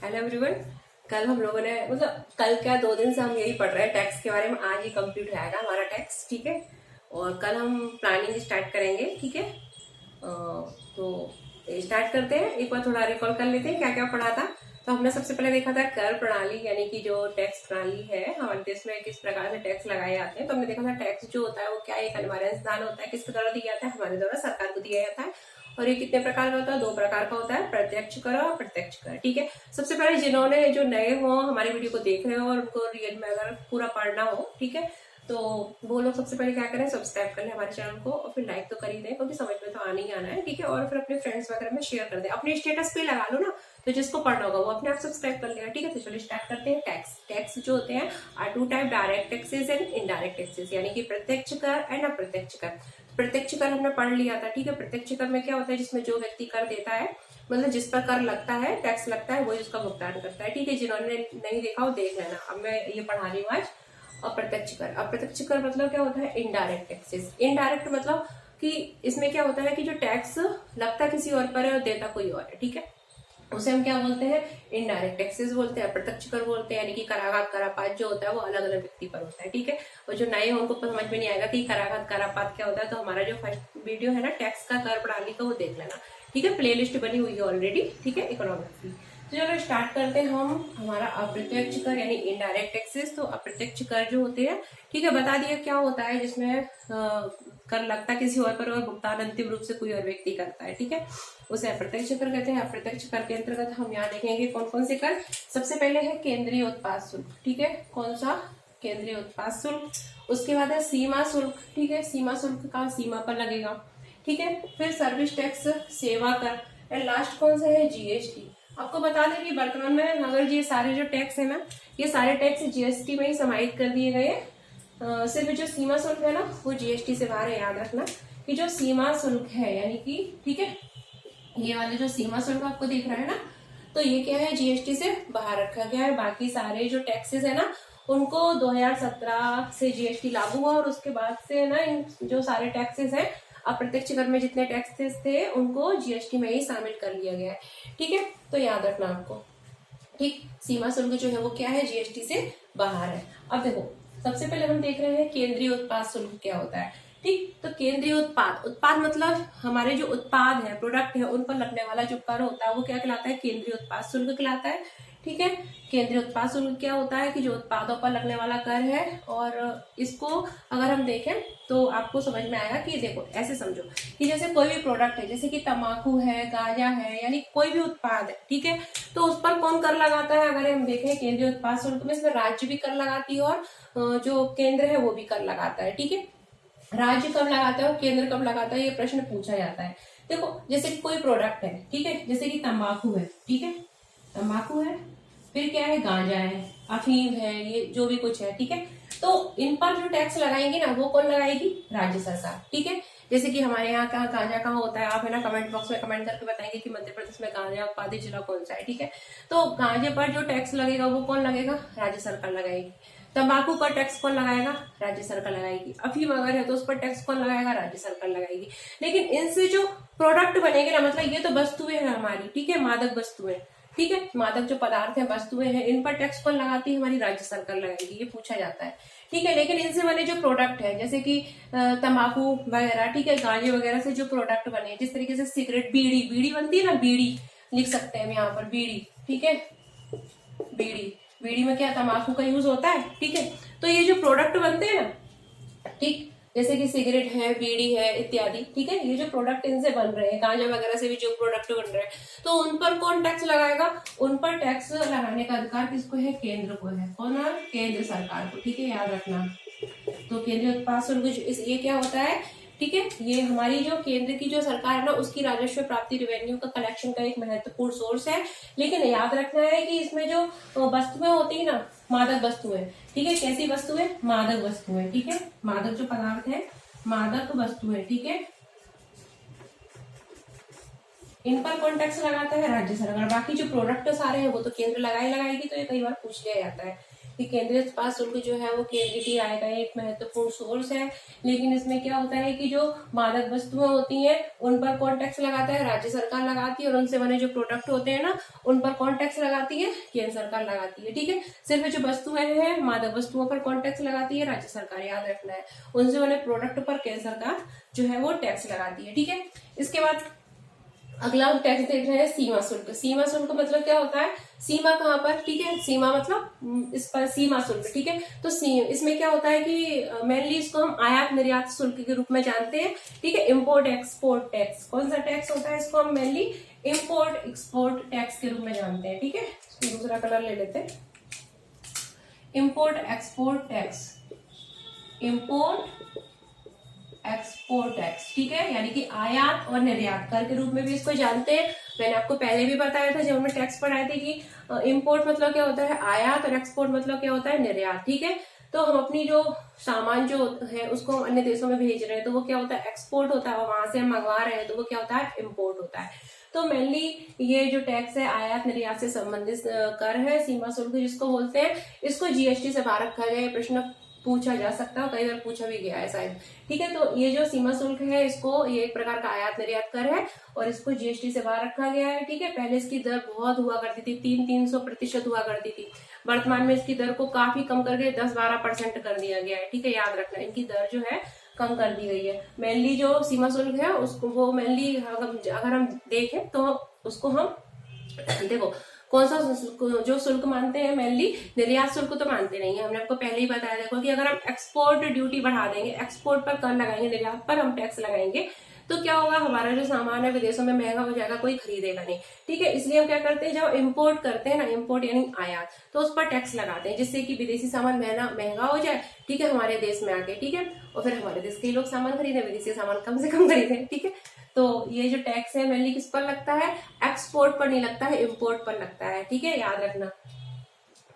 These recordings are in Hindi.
Hello everyone. कल हम लोगों ने मतलब कल क्या 2 दिन से हम यही पढ़ रहे हैं टैक्स के बारे में। आज ही कंप्लीट आएगा हमारा टैक्स, ठीक है। और कल हम प्लानिंग स्टार्ट करेंगे, ठीक है। तो स्टार्ट करते हैं। एक बार थोड़ा रिकॉल कर लेते हैं क्या क्या पढ़ा था। तो हमने सबसे पहले देखा था कर प्रणाली, यानी कि जो टैक्स प्रणाली है हमारे देश में किस प्रकार से टैक्स लगाए जाते हैं। तो हमने देखा था टैक्स जो होता है वो क्या एक अनिवार्य सिद्धांत होता है, किसके द्वारा दिया जाता है, हमारे द्वारा सरकार को दिया जाता है। और ये कितने प्रकार का होता है, 2 प्रकार का होता है, प्रत्यक्ष कर और अप्रत्यक्ष कर, ठीक है। सबसे पहले जिन्होंने जो नए हो हमारी वीडियो को देख रहे हो और उनको रियल में अगर पूरा पढ़ना हो, ठीक है, तो वो लोग सबसे पहले क्या करें, सब्सक्राइब कर ले हमारे चैनल को और फिर लाइक तो कर ही दें, क्योंकि समझ में तो आना ही आना है, ठीक है। और फिर अपने फ्रेंड्स वगैरह में शेयर कर दे, अपने स्टेटस पे लगा लो ना, तो जिसको पढ़ना होगा वो अपने आप सब्सक्राइब कर लेगा, ठीक है। तो चलिए स्टार्ट करते हैं। टैक्स जो होते हैं are 2 type, direct taxes and indirect taxes, यानी कि प्रत्यक्ष कर एंड अप्रत्यक्ष कर। प्रत्यक्ष कर हमने पढ़ लिया था, ठीक है। प्रत्यक्ष कर में क्या होता है, जिसमें जो व्यक्ति कर देता है, मतलब जिस पर कर लगता है, टैक्स लगता है, वही उसका भुगतान करता है, ठीक है। जिन्होंने नहीं देखा वो देख लेना। अब मैं ये पढ़ा रही हूँ आज अप्रत्यक्ष कर। अप्रत्यक्ष कर मतलब क्या होता है, इनडायरेक्ट टैक्सेस। इनडायरेक्ट मतलब कि इसमें क्या होता है कि जो टैक्स लगता किसी और पर है और देता कोई और है, ठीक है, उसे हम क्या बोलते हैं, इनडायरेक्ट टैक्सेस बोलते हैं, अप्रत्यक्ष कर बोलते हैं। यानी कि कराघात करापात जो होता है वो अलग अलग व्यक्ति पर होता है, ठीक है। और जो नए हैं उनको समझ में नहीं आएगा कि कराघात करापात क्या होता है, तो हमारा जो फर्स्ट वीडियो है ना टैक्स का कर प्रणाली का, वो देख लेना, ठीक है। प्ले लिस्ट बनी हुई है ऑलरेडी, ठीक है, इकोनॉमिक की। तो चलो स्टार्ट करते हैं हम हमारा अप्रत्यक्ष कर यानी इनडायरेक्ट टैक्सेस। तो अप्रत्यक्ष कर जो होते हैं, ठीक है, बता दिया क्या होता है, जिसमें कर लगता किसी और पर और भुगतान अंतिम रूप से कोई और व्यक्ति करता है, ठीक है, उसे अप्रत्यक्ष कर कहते हैं। अप्रत्यक्ष कर के अंतर्गत हम यहाँ देखेंगे कौन कौन से कर। सबसे पहले है केंद्रीय उत्पाद शुल्क, ठीक है, कौन सा, केंद्रीय उत्पाद शुल्क। उसके बाद है सीमा शुल्क, ठीक है, सीमा शुल्क का सीमा पर लगेगा, ठीक है। फिर सर्विस टैक्स, सेवा कर, एंड लास्ट कौन सा है, जीएसटी। आपको बता दें कि वर्तमान में अगर ये सारे जो टैक्स है ना, ये सारे टैक्स जीएसटी में ही समाहित कर दिए गए हैं। सिर्फ जो सीमा शुल्क है ना वो जीएसटी से बाहर है। याद रखना कि जो सीमा शुल्क है यानी कि, ठीक है, ये वाले जो सीमा शुल्क आपको दिख रहा है ना, तो ये क्या है, जीएसटी से बाहर रखा गया है। बाकी सारे जो टैक्सेस है ना उनको 2017 से जीएसटी लागू हुआ और उसके बाद से ना इन जो सारे टैक्सेस हैं, अप्रत्यक्ष कर में जितने टैक्सेस थे उनको जीएसटी में ही शामिल कर लिया गया है, ठीक है। तो याद रखना आपको, ठीक। सीमा शुल्क जो है वो क्या है, जीएसटी से बाहर है। अब देखो सबसे पहले हम देख रहे हैं केंद्रीय उत्पाद शुल्क क्या होता है, ठीक। तो केंद्रीय उत्पाद, उत्पाद मतलब हमारे जो उत्पाद है, प्रोडक्ट है, उन पर लगने वाला जो कर होता है वो क्या कहलाता है, केंद्रीय उत्पाद शुल्क कहलाता है, ठीक है। केंद्रीय उत्पाद शुल्क क्या होता है कि जो उत्पादों पर लगने वाला कर है, और इसको अगर हम देखें तो आपको समझ में आएगा कि देखो ऐसे समझो कि जैसे कोई भी प्रोडक्ट है, जैसे कि तंबाकू है, गांजा है, यानी कोई भी उत्पाद है, ठीक है, तो उस पर कौन कर लगाता है। अगर हम देखें केंद्रीय उत्पाद शुल्क में इसमें राज्य भी कर लगाती है और जो केंद्र है वो भी कर लगाता है, ठीक है। राज्य कब लगाता है और केंद्र कब लगाता है, ये प्रश्न पूछा जाता है। देखो जैसे कि कोई प्रोडक्ट है, ठीक है, जैसे कि तंबाकू है, ठीक है, तंबाकू है, फिर क्या है, गांजा है, अफीम है, ये जो भी कुछ है, ठीक है। तो इन पर जो टैक्स लगाएंगे ना वो कौन लगाएगी, राज्य सरकार, ठीक है। जैसे कि हमारे यहाँ कहाँ गांजा कहाँ होता है, आप है ना कमेंट बॉक्स में कमेंट करके बताएंगे कि मध्य प्रदेश में गांजा उत्पादित जिला कौन सा है, ठीक है। तो गांजे पर जो टैक्स लगेगा वो कौन लगेगा, राज्य सरकार लगाएगी। तंबाकू पर टैक्स कौन लगाएगा, राज्य सरकार लगाएगी। अफीम अगर है तो उस पर टैक्स कौन लगाएगा, राज्य सरकार लगाएगी। लेकिन इनसे जो प्रोडक्ट बनेंगे ना, मतलब ये तो वस्तुएं हैं हमारी, ठीक है, मादक वस्तुएं, ठीक है, मादक जो पदार्थ है, वस्तुएं हैं, इन पर टैक्स कौन लगाती है, हमारी राज्य सरकार लगाएगी, ये पूछा जाता है, ठीक है। लेकिन इनसे बने जो प्रोडक्ट है, जैसे कि तंबाकू वगैरह, ठीक है, गांजे वगैरह से जो प्रोडक्ट बने, जिस तरीके से सिगरेट, बीड़ी, बीड़ी बनती है ना, बीड़ी लिख सकते हैं हम यहाँ पर, बीड़ी, ठीक है, बीड़ी, बीड़ी में क्या तंबाकू का यूज होता है, ठीक है। तो ये जो प्रोडक्ट बनते हैं ना, ठीक, जैसे कि सिगरेट है, बीड़ी है इत्यादि, ठीक है, ये जो प्रोडक्ट इनसे बन रहे हैं, गांजा वगैरह से भी जो प्रोडक्ट बन रहे हैं, तो उन पर कौन टैक्स लगाएगा, उन पर टैक्स लगाने का अधिकार किसको है, केंद्र को है, कौन है, केंद्र सरकार को, ठीक है, याद रखना। तो केंद्रीय उत्पाद शुल्क ये क्या होता है, ठीक है, ये हमारी जो केंद्र की जो सरकार है ना उसकी राजस्व प्राप्ति, रेवेन्यू का कलेक्शन का एक महत्वपूर्ण सोर्स है। लेकिन याद रखना है कि इसमें जो वस्तुएं होती है ना, मादक वस्तुएं, ठीक है, कैसी वस्तुएं, मादक वस्तुएं, ठीक है, मादक जो पदार्थ है, मादक वस्तुएं, ठीक है, इन पर कौन टैक्स लगाता है, राज्य सरकार। बाकी जो प्रोडक्ट सारे हैं वो तो केंद्र लगाएगी, तो ये कई बार पूछ लिया जाता है, कि केंद्रीय उत्पाद शुल्क जो है वो केंद्र की आय का एक महत्वपूर्ण सोर्स है। लेकिन इसमें क्या होता है कि जो मादक वस्तुएं होती हैं उन पर कौन टैक्स लगाता है? राज्य सरकार लगाती है। और उनसे बने जो प्रोडक्ट होते हैं ना, उन पर कौन टैक्स लगाती है? केंद्र सरकार लगाती है। ठीक है, सिर्फ जो वस्तुएं हैं, मादक वस्तुओं पर कौन टैक्स लगाती है? राज्य सरकार, याद रखना है। उनसे बने प्रोडक्ट पर केंद्र सरकार जो है वो टैक्स लगाती है। ठीक है, इसके बाद अगला हम टैक्स देख रहे हैं सीमा शुल्क। सीमा शुल्क मतलब क्या होता है? सीमा कहाँ पर? ठीक है, सीमा मतलब इस पर सीमा शुल्क। ठीक है, तो इसमें क्या होता है कि मेनली इसको हम आयात निर्यात शुल्क के रूप में जानते हैं। ठीक है, इम्पोर्ट एक्सपोर्ट टैक्स। कौन सा टैक्स होता है? इसको हम मेनली इम्पोर्ट एक्सपोर्ट टैक्स के रूप में जानते हैं। ठीक है, दूसरा कलर ले लेते हैं। Import export tax, import export tax. ठीक है, यानी कि आयात और निर्यात कर के रूप में भी इसको जानते हैं। मैंने आपको पहले भी बताया था जब हमने टैक्स पढ़ाए थे कि इम्पोर्ट मतलब क्या होता है? आयात, और एक्सपोर्ट मतलब क्या होता है? निर्यात। ठीक है, तो हम अपनी जो सामान जो है उसको हम अन्य देशों में भेज रहे हैं तो वो क्या होता है? एक्सपोर्ट होता है। और वहां से हम मंगवा रहे हैं तो वो क्या होता है? इम्पोर्ट होता है। तो मेनली ये जो टैक्स है आयात निर्यात से संबंधित कर है, सीमा शुल्क जिसको बोलते हैं, इसको जीएसटी से बाहर रखा गया है। प्रश्न पूछा जा सकता है, कई बार पूछा भी गया है शायद। ठीक है, तो ये जो सीमा शुल्क है इसको, ये एक प्रकार का आयात निर्यात कर है और इसको जीएसटी से बाहर रखा गया है। ठीक है, पहले इसकी दर बहुत हुआ करती थी, 300% हुआ करती थी। वर्तमान में इसकी दर को काफी कम करके 10-12% कर दिया गया है। ठीक है, याद रखना, इनकी दर जो है कम कर दी गई है। मेनली जो सीमा शुल्क है उसको वो मेनली अगर हम देखें तो उसको हम देखो कौन सा जो शुल्क मानते हैं, मेनली निर्यात शुल्क तो मानते नहीं है। हमने आपको पहले ही बताया, देखो कि अगर हम एक्सपोर्ट ड्यूटी बढ़ा देंगे, एक्सपोर्ट पर कर लगाएंगे, निर्यात पर हम टैक्स लगाएंगे, तो क्या होगा? हमारा जो सामान है विदेशों में महंगा हो जाएगा, कोई खरीदेगा नहीं। ठीक है, इसलिए हम क्या करते हैं, जब इम्पोर्ट करते हैं ना, इम्पोर्ट यानी आयात, तो उस पर टैक्स लगाते हैं जिससे कि विदेशी सामान महंगा हो जाए। ठीक है, हमारे देश में आके। ठीक है, और फिर हमारे देश के लोग सामान खरीदे, विदेशी सामान कम से कम खरीदे। ठीक है, तो ये जो टैक्स है मेनली किस पर लगता है? एक्सपोर्ट पर नहीं लगता है, इम्पोर्ट पर लगता है। ठीक है, याद रखना।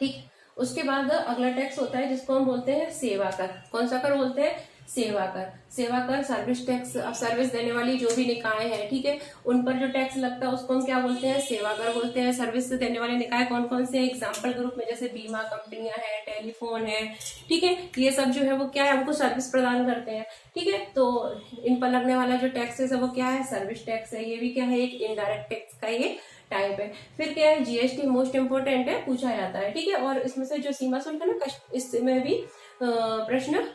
ठीक, उसके बाद अगला टैक्स होता है जिसको हम बोलते हैं सेवा कर। कौन सा कर बोलते हैं? सेवा कर। सेवा कर सर्विस टैक्स। अब सर्विस देने वाली जो भी निकाय है, ठीक है, उन पर जो टैक्स लगता है उसको हम क्या बोलते हैं? सेवा कर बोलते हैं। सर्विस देने वाले निकाय कौन कौन से? एग्जाम्पल के रूप में जैसे बीमा कंपनियां हैं, टेलीफोन है। ठीक है, ये सब जो है वो क्या है? हमको सर्विस प्रदान करते हैं। ठीक है, तो इन पर लगने वाला जो टैक्सेस है वो क्या है? सर्विस टैक्स है। ये भी क्या है? एक इनडायरेक्ट टैक्स का ये टाइप है। फिर क्या है? जीएसटी मोस्ट इंपोर्टेंट है, पूछा जाता है। ठीक है, और इसमें से जो सीमा शुल्क है ना, इसमें भी प्रश्न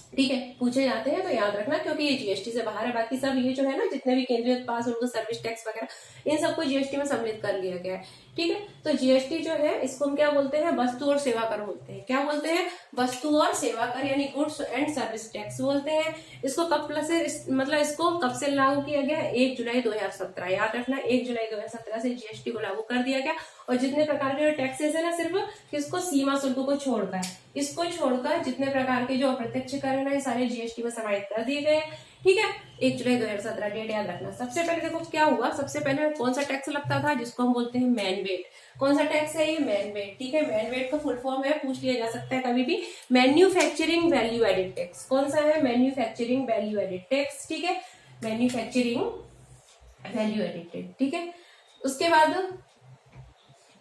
ठीक है पूछे जाते हैं, तो याद रखना क्योंकि ये जीएसटी से बाहर है। बाकी सब ये जो है ना, जितने भी केंद्रीय उत्पाद शुल्क, सर्विस टैक्स वगैरह, इन सबको जीएसटी में सम्मिलित कर लिया गया है। ठीक है, तो जीएसटी जो है इसको हम क्या बोलते हैं? वस्तु और सेवा कर बोलते हैं। क्या बोलते हैं? वस्तु और सेवा कर, यानी गुड्स एंड सर्विस टैक्स बोलते हैं। इसको कब से मतलब इसको कब से लागू किया गया? 1 जुलाई 2017। याद रखना, 1 जुलाई 2017 से जीएसटी को लागू कर दिया गया। और जितने प्रकार के टैक्सेस है ना, सिर्फ किसको? सीमा शुल्क को छोड़कर, इसको छोड़कर जितने प्रकार के जो अप्रत्यक्ष कर है ना, ये सारे जीएसटी में समाहित कर दिए गए। ठीक है, 1 जुलाई 2017 डेट याद रखना। सबसे पहले देखो क्या हुआ, सबसे पहले कौन सा टैक्स लगता था? जिसको हम बोलते हैं मैन वेट। कौन सा टैक्स है ये? MAN VAT. ठीक है, मैन वेट का फुल फॉर्म है, पूछ लिया जा सकता है कभी भी, मैन्युफैक्चरिंग वैल्यू एडेड टैक्स। कौन सा है? Manufacturing value added tax. ठीक है, मैन्युफैक्चरिंग वैल्यू एडेड। ठीक है, उसके बाद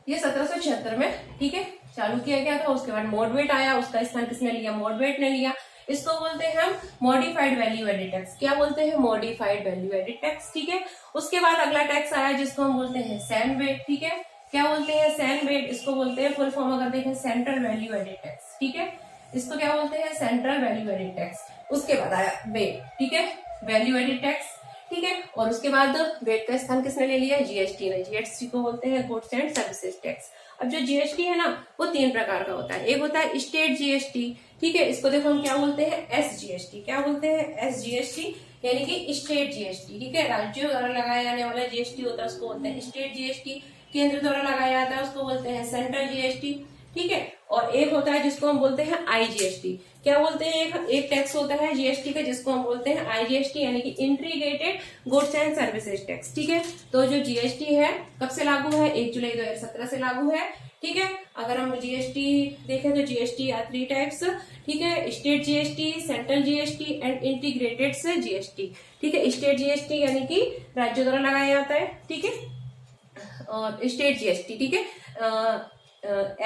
ये 1776 में, ठीक है, चालू किया गया था। उसके बाद मॉडवेट आया, उसका स्थान किसने लिया? मॉडवेट ने लिया। इसको बोलते हैं हम मॉडिफाइड वैल्यू एडेड टैक्स। क्या बोलते हैं? Modified value added tax. ठीक है, उसके बाद अगला टैक्स आया जिसको हम बोलते हैं सैन वेट। ठीक है, क्या बोलते हैं? CEN VAT. इसको बोलते हैं फुल फॉर्म अगर देखें, सेंट्रल वैल्यू एडेड टैक्स। ठीक है, इसको क्या बोलते हैं? Central value added tax. उसके बाद आया वेट। ठीक है, वैल्यू एडेड टैक्स। ठीक है, और उसके बाद वेट का स्थान किसने ले लिया? जीएसटी ने। जीएसटी को बोलते हैं गुड्स एंड सर्विसेज टैक्स। अब जो जीएसटी है ना, वो 3 प्रकार का होता है। एक होता है स्टेट जीएसटी। ठीक है, इसको देखो हम क्या बोलते हैं? एसजीएसटी। क्या बोलते हैं? एसजीएसटी, यानी कि स्टेट जीएसटी। ठीक है, राज्यों द्वारा लगाया जाने वाला जीएसटी होता है उसको बोलते हैं स्टेट जीएसटी। केंद्र द्वारा लगाया जाता है उसको बोलते हैं सेंट्रल जीएसटी। ठीक है, और एक होता है जिसको हम बोलते हैं आईजीएसटी। क्या बोलते हैं? एक टैक्स होता है जीएसटी का जिसको हम बोलते हैं आईजीएसटी, यानी कि integrated goods and services tax. ठीक है, तो जो जीएसटी है कब से लागू है? 1 जुलाई 2017 से लागू है। ठीक है, अगर हम जीएसटी देखें तो जीएसटी आर 3 टाइप्स। ठीक है, state GST, central GST and integrated GST. ठीक है, स्टेट जीएसटी यानी कि राज्यों द्वारा लगाया जाता है। ठीक है, और स्टेट जीएसटी, ठीक है,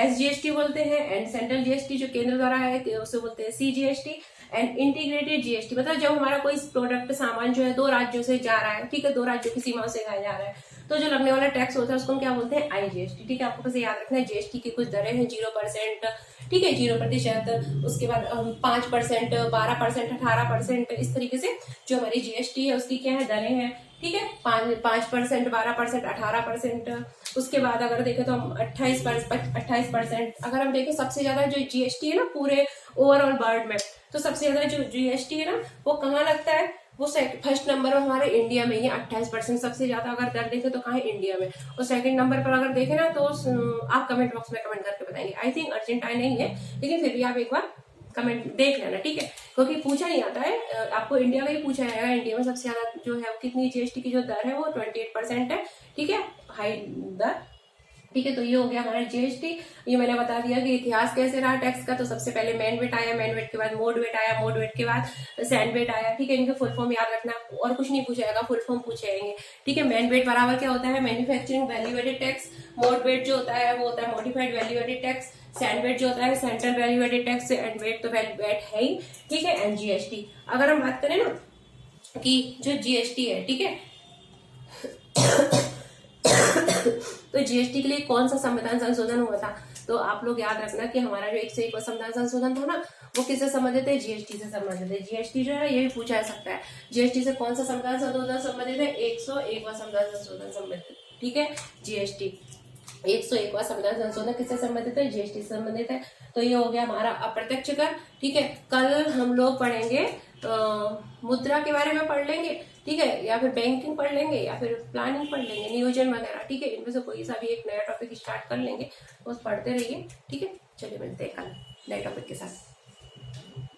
SGST बोलते हैं, एंड सेंट्रल जीएसटी जो केंद्र द्वारा है उसे बोलते हैं CGST, एंड इंटीग्रेटेड जीएसटी मतलब जब हमारा कोई प्रोडक्ट सामान जो है 2 राज्यों से जा रहा है, ठीक है, 2 राज्यों की सीमा से जा रहा है, तो जो लगने वाला टैक्स होता है उसको हम क्या बोलते हैं, IGST, ठीक है। आपको बस याद रखना है जीएसटी की कुछ दरें हैं 0%, ठीक है, 0%, उसके बाद 5%, 12%, 18%, इस तरीके से जो हमारी जीएसटी है उसकी क्या है, दरें हैं, ठीक है। 5%, 12%, 18%, उसके बाद अगर देखें तो हम 28%, अगर हम देखें सबसे ज्यादा जो जीएसटी है ना पूरे ओवरऑल वर्ल्ड में, तो सबसे ज्यादा जो जीएसटी है ना वो कहाँ लगता है, वो फर्स्ट नंबर पर हमारे इंडिया में ही 28% सबसे ज्यादा अगर दर देखें तो कहाँ है, इंडिया में। और सेकंड नंबर पर अगर देखें ना तो आप कमेंट बॉक्स में कमेंट करके बताएंगे। आई थिंक अर्जेंटाइन नहीं है, लेकिन फिर भी आप एक बार कमेंट देख लेना, ठीक है, क्योंकि पूछा नहीं आता है, आपको इंडिया का ही पूछा जाएगा। इंडिया में सबसे ज्यादा जो है कितनी जीएसटी की जो दर है वो 28% है, ठीक है, हाई दर, ठीक है। तो ये हो गया हमारा जीएसटी। ये मैंने बता दिया कि इतिहास कैसे रहा टैक्स का। तो सबसे पहले मेन वेट आया, मेन वेट के बाद मोड वेट आया, मोड वेट के बाद सैंड वेट आया, ठीक है। इनके फुल फॉर्म याद रखना, और कुछ नहीं पूछा जाएगा, फुल फॉर्म पूछे जाएंगे, ठीक है। मेन वेट बराबर क्या होता है, manufacturing value added tax. Mod VAT जो होता है वो होता है modified value added tax. CEN VAT जो होता है central value added tax. And VAT तो वेट है ही, ठीक है। एंड जीएसटी अगर हम बात करें ना कि जो जीएसटी है, ठीक है, तो जीएसटी के लिए कौन सा संविधान संशोधन हुआ था, तो आप लोग याद रखना कि हमारा जो 101 संविधान संशोधन था ना वो किससे संबंधित है, जीएसटी से संबंधित है। जीएसटी जो है ये भी पूछा जा सकता है, जीएसटी से कौन सा संविधान संशोधन संबंधित है, 101वां संविधान संशोधन संबंधित, ठीक है। जीएसटी 101वां संविधान संशोधन किससे संबंधित है, जीएसटी से संबंधित है। तो ये हो गया हमारा अप्रत्यक्ष कर, ठीक है। कल हम लोग पढ़ेंगे मुद्रा के बारे में पढ़ लेंगे, ठीक है, या फिर बैंकिंग पढ़ लेंगे, या फिर प्लानिंग पढ़ लेंगे, नियोजन वगैरह, ठीक है। इनमें से कोई सा भी एक नया टॉपिक स्टार्ट कर लेंगे, बस पढ़ते रहिए, ठीक है। चलिए मिलते हैं कल नए टॉपिक के साथ।